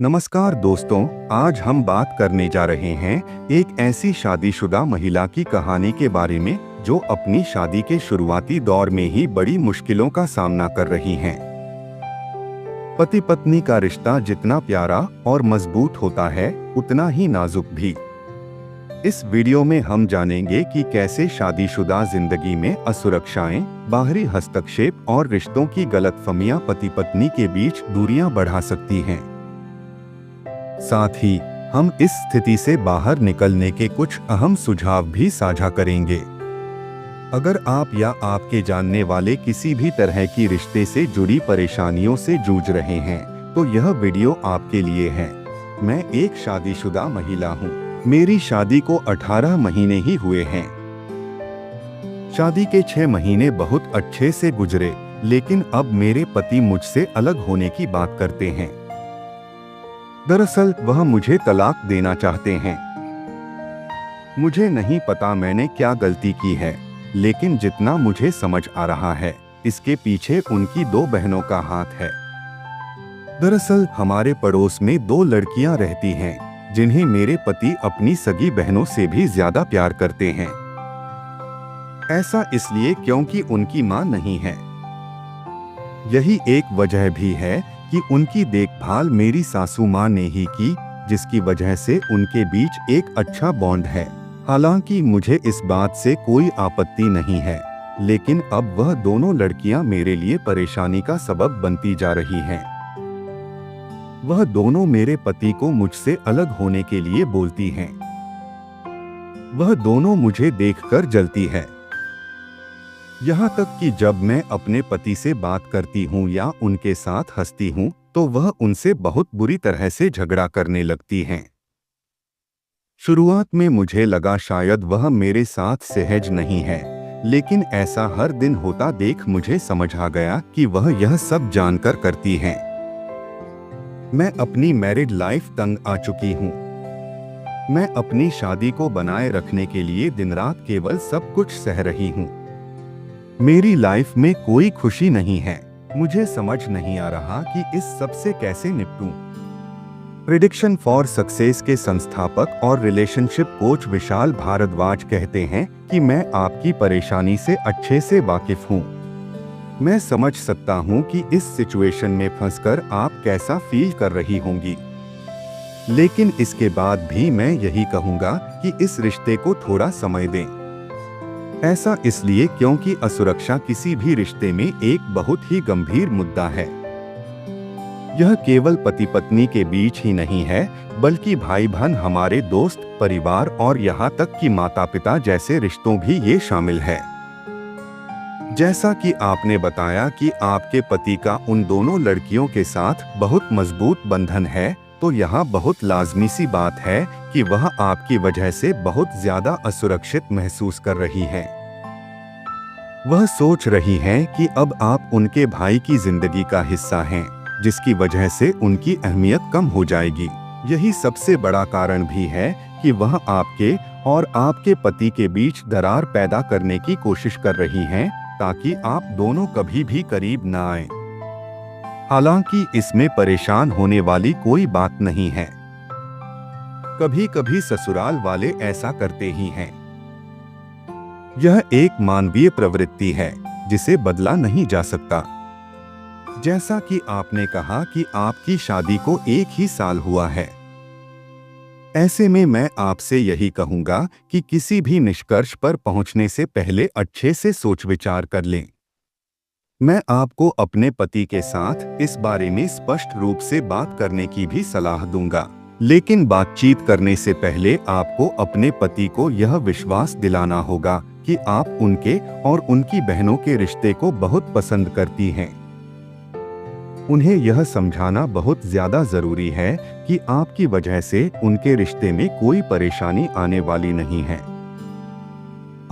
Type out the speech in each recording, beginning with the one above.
नमस्कार दोस्तों, आज हम बात करने जा रहे हैं एक ऐसी शादीशुदा महिला की कहानी के बारे में जो अपनी शादी के शुरुआती दौर में ही बड़ी मुश्किलों का सामना कर रही हैं। पति पत्नी का रिश्ता जितना प्यारा और मजबूत होता है, उतना ही नाजुक भी। इस वीडियो में हम जानेंगे कि कैसे शादीशुदा जिंदगी में असुरक्षाएं, बाहरी हस्तक्षेप और रिश्तों की गलतफहमियां पति पत्नी के बीच दूरियां बढ़ा सकती हैं। साथ ही हम इस स्थिति से बाहर निकलने के कुछ अहम सुझाव भी साझा करेंगे। अगर आप या आपके जानने वाले किसी भी तरह की रिश्ते से जुड़ी परेशानियों से जूझ रहे हैं, तो यह वीडियो आपके लिए है। मैं एक शादीशुदा महिला हूँ। मेरी शादी को 18 महीने ही हुए हैं। शादी के 6 महीने बहुत अच्छे से गुजरे, लेकिन अब मेरे पति मुझसे अलग होने की बात करते हैं। दरअसल वह मुझे तलाक देना चाहते हैं। मुझे नहीं पता मैंने क्या गलती की है, लेकिन जितना मुझे समझ आ रहा है, इसके पीछे उनकी 2 बहनों का हाथ है। दरअसल हमारे पड़ोस में 2 लड़कियां रहती हैं, जिन्हें मेरे पति अपनी सगी बहनों से भी ज्यादा प्यार करते हैं। ऐसा इसलिए क्योंकि उनकी मां नहीं है। यही एक वजह भी है कि उनकी देखभाल मेरी सासू मां ने ही की, जिसकी वजह से उनके बीच एक अच्छा बॉन्ड है। हालांकि मुझे इस बात से कोई आपत्ति नहीं है, लेकिन अब वह दोनों लड़कियां मेरे लिए परेशानी का सबब बनती जा रही हैं। वह दोनों मेरे पति को मुझसे अलग होने के लिए बोलती हैं। वह दोनों मुझे देखकर जलती है। यहाँ तक कि जब मैं अपने पति से बात करती हूँ या उनके साथ हंसती हूँ, तो वह उनसे बहुत बुरी तरह से झगड़ा करने लगती हैं। शुरुआत में मुझे लगा शायद वह मेरे साथ सहज नहीं है, लेकिन ऐसा हर दिन होता देख मुझे समझ आ गया कि वह यह सब जानकर करती हैं। मैं अपनी मैरिड लाइफ तंग आ चुकी हूँ। मैं अपनी शादी को बनाए रखने के लिए दिन रात केवल सब कुछ सह रही हूँ। मेरी लाइफ में कोई खुशी नहीं है। मुझे समझ नहीं आ रहा कि इस सब से कैसे निपटूं। प्रेडिक्शन फॉर सक्सेस के संस्थापक और रिलेशनशिप कोच विशाल भारद्वाज कहते हैं कि मैं आपकी परेशानी से अच्छे से वाकिफ हूं। मैं समझ सकता हूं कि इस सिचुएशन में फंसकर आप कैसा फील कर रही होंगी, लेकिन इसके बाद भी मैं यही कहूंगा कि इस रिश्ते को थोड़ा समय दें। ऐसा इसलिए क्योंकि असुरक्षा किसी भी रिश्ते में एक बहुत ही गंभीर मुद्दा है। यह केवल पति पत्नी के बीच ही नहीं है, बल्कि भाई बहन, हमारे दोस्त, परिवार और यहाँ तक कि माता पिता जैसे रिश्तों भी ये शामिल है। जैसा कि आपने बताया कि आपके पति का उन दोनों लड़कियों के साथ बहुत मजबूत बंधन है, तो यहाँ बहुत लाजमी सी बात है कि वह आपकी वजह से बहुत ज्यादा असुरक्षित महसूस कर रही है। वह सोच रही हैं कि अब आप उनके भाई की जिंदगी का हिस्सा हैं, जिसकी वजह से उनकी अहमियत कम हो जाएगी। यही सबसे बड़ा कारण भी है कि वह आपके और आपके पति के बीच दरार पैदा करने की कोशिश कर रही हैं, ताकि आप दोनों कभी भी करीब न आए। हालांकि इसमें परेशान होने वाली कोई बात नहीं है। कभी कभी ससुराल वाले ऐसा करते ही हैं। यह एक मानवीय प्रवृत्ति है, जिसे बदला नहीं जा सकता। जैसा कि आपने कहा कि आपकी शादी को 1 ही साल हुआ है। ऐसे में मैं आपसे यही कहूंगा कि किसी भी निष्कर्ष पर पहुंचने से पहले अच्छे से सोच विचार कर लें। मैं आपको अपने पति के साथ इस बारे में स्पष्ट रूप से बात करने की भी सलाह दूंगा, लेकिन बातचीत करने से पहले आपको अपने पति को यह विश्वास दिलाना होगा कि आप उनके और उनकी बहनों के रिश्ते को बहुत पसंद करती हैं। उन्हें यह समझाना बहुत ज्यादा जरूरी है कि आपकी वजह से उनके रिश्ते में कोई परेशानी आने वाली नहीं है।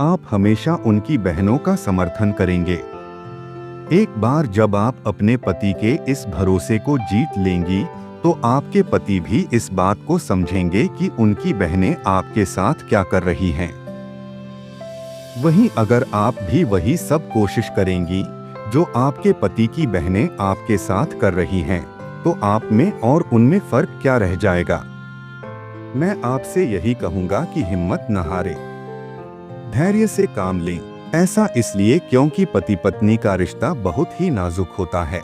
आप हमेशा उनकी बहनों का समर्थन करेंगे। एक बार जब आप अपने पति के इस भरोसे को जीत लेंगी, तो आपके पति भी इस बात को समझेंगे कि उनकी बहनें आपके साथ क्या कर रही हैं। वहीं अगर आप भी वही सब कोशिश करेंगी जो आपके पति की बहनें आपके साथ कर रही हैं, तो आप में और उनमें फर्क क्या रह जाएगा। मैं आपसे यही कहूंगा कि हिम्मत न हारे, धैर्य से काम लें। ऐसा इसलिए क्योंकि पति पत्नी का रिश्ता बहुत ही नाजुक होता है।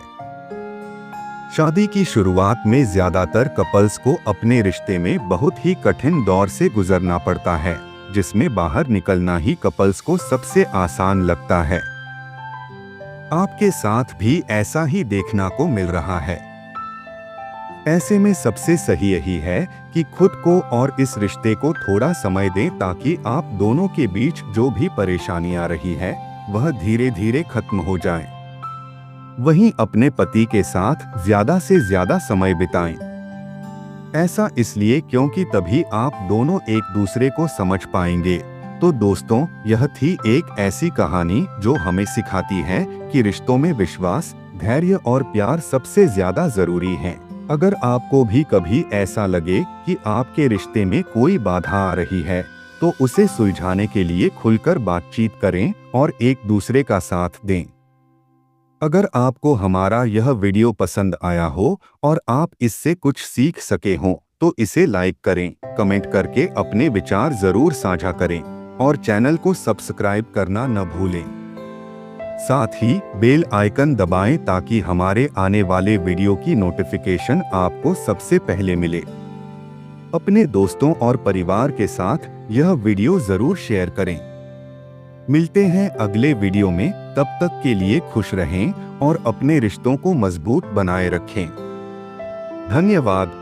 शादी की शुरुआत में ज्यादातर कपल्स को अपने रिश्ते में बहुत ही कठिन दौर से गुजरना पड़ता है, जिसमें बाहर निकलना ही कपल्स को सबसे आसान लगता है। आपके साथ भी ऐसा ही देखने को मिल रहा है। ऐसे में सबसे सही यही है कि खुद को और इस रिश्ते को थोड़ा समय दें, ताकि आप दोनों के बीच जो भी परेशानी आ रही है वह धीरे धीरे खत्म हो जाए। वहीं अपने पति के साथ ज्यादा से ज्यादा समय बिताएं। ऐसा इसलिए क्योंकि तभी आप दोनों एक दूसरे को समझ पाएंगे। तो दोस्तों, यह थी एक ऐसी कहानी जो हमें सिखाती है कि रिश्तों में विश्वास, धैर्य और प्यार सबसे ज्यादा जरूरी है। अगर आपको भी कभी ऐसा लगे कि आपके रिश्ते में कोई बाधा आ रही है, तो उसे सुलझाने के लिए खुलकर बातचीत करें और एक दूसरे का साथ दें। अगर आपको हमारा यह वीडियो पसंद आया हो और आप इससे कुछ सीख सके हों, तो इसे लाइक करें, कमेंट करके अपने विचार जरूर साझा करें और चैनल को सब्सक्राइब करना न भूलें। साथ ही बेल आइकन दबाएं ताकि हमारे आने वाले वीडियो की नोटिफिकेशन आपको सबसे पहले मिले। अपने दोस्तों और परिवार के साथ यह वीडियो जरूर शेयर करें। मिलते हैं अगले वीडियो में, तब तक के लिए खुश रहें और अपने रिश्तों को मजबूत बनाए रखें। धन्यवाद।